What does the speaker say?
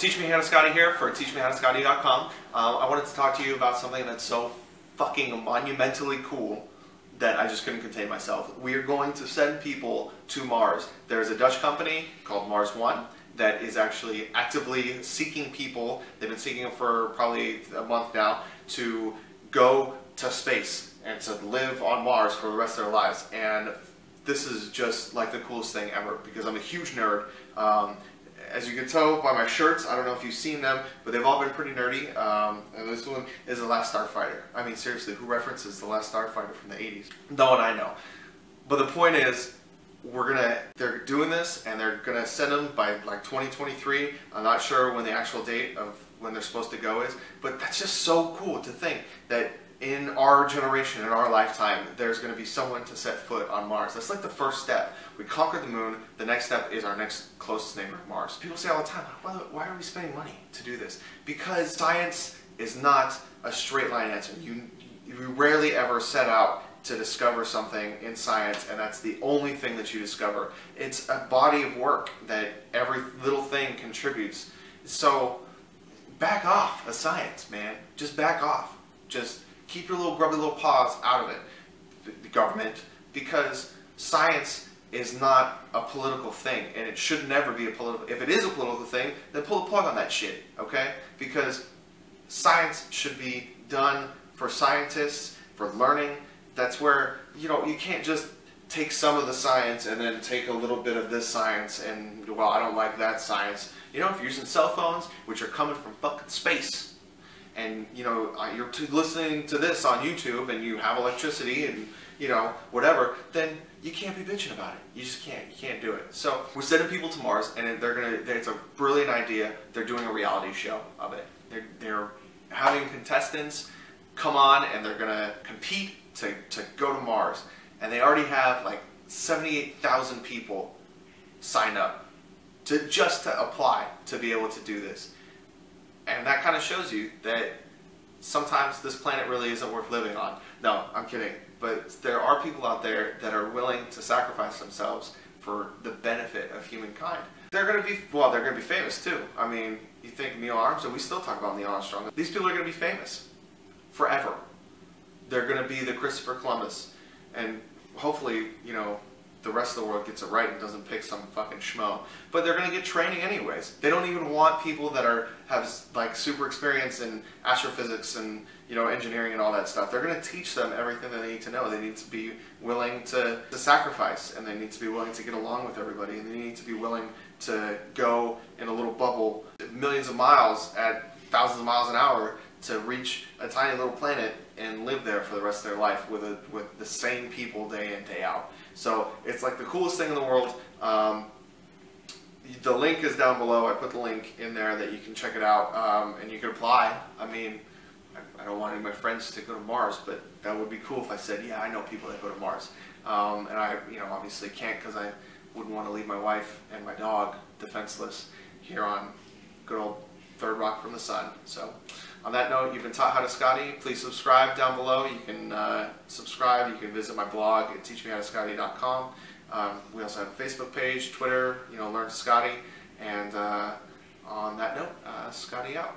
Teach Me How to Scotty here for teachmehowtoscotty.com. I wanted to talk to you about something that's so fucking monumentally cool that I just couldn't contain myself. We are going to send people to Mars. There's a Dutch company called MarsOne that is actually actively seeking people. They've been seeking them for probably a month now to go to space and to live on Mars for the rest of their lives. And this is just like the coolest thing ever because I'm a huge nerd. As you can tell by my shirts, I don't know if you've seen them, but they've all been pretty nerdy. And this one is The Last Starfighter. I mean, seriously, who references The Last Starfighter from the 80s? No one I know. But the point is, they're doing this, and they're gonna send them by like 2023. I'm not sure when the actual date of when they're supposed to go is, but that's just so cool to think that in our generation, in our lifetime, there's going to be someone to set foot on Mars. That's like the first step. We conquered the moon. The next step is our next closest neighbor, Mars. People say all the time, why are we spending money to do this? Because science is not a straight line answer. You rarely ever set out to discover something in science, and that's the only thing that you discover. It's a body of work that every little thing contributes. So back off of science, man. Just back off. Just keep your little grubby little paws out of it, the government, because science is not a political thing, and it should never be a political. If it is a political thing, then pull the plug on that shit, okay? Because science should be done for scientists, for learning. That's where, you know, you can't just take some of the science and then take a little bit of this science and, well, I don't like that science. You know, if you're using cell phones, which are coming from fucking space, and you know you're listening to this on YouTube and you have electricity and you know whatever, then you can't be bitching about it. You just can't. You can't do it. So we're sending people to Mars, and it's a brilliant idea. They're doing a reality show of it. They're having contestants come on, and they're gonna compete to go to Mars. And they already have like 78,000 people sign up just to apply to be able to do this. And that kind of shows you that sometimes this planet really isn't worth living on. No, I'm kidding. But there are people out there that are willing to sacrifice themselves for the benefit of humankind. They're going to be famous too. I mean, you think Neil Armstrong, we still talk about Neil Armstrong. These people are going to be famous forever. They're going to be the Christopher Columbus. And hopefully, you know, the rest of the world gets it right and doesn't pick some fucking schmo. But they're going to get training anyways. They don't even want people that have like super experience in astrophysics and, you know, engineering and all that stuff. They're going to teach them everything that they need to know. They need to be willing to sacrifice, and they need to be willing to get along with everybody, and they need to be willing to go in a little bubble millions of miles at thousands of miles an hour to reach a tiny little planet and live there for the rest of their life with the same people day in, day out. So it's like the coolest thing in the world. The link is down below. I put the link in there that you can check it out, and you can apply. I mean, I don't want any of my friends to go to Mars, but that would be cool if I said, yeah, I know people that go to Mars. And I, you know, obviously can't because I wouldn't want to leave my wife and my dog defenseless here on good old Third Rock from the Sun. So on that note, you've been taught how to Scotty. Please subscribe down below. You can subscribe. You can visit my blog at teachmehowtoscotty.com. We also have a Facebook page, Twitter, you know, Learn to Scotty. And on that note, Scotty out.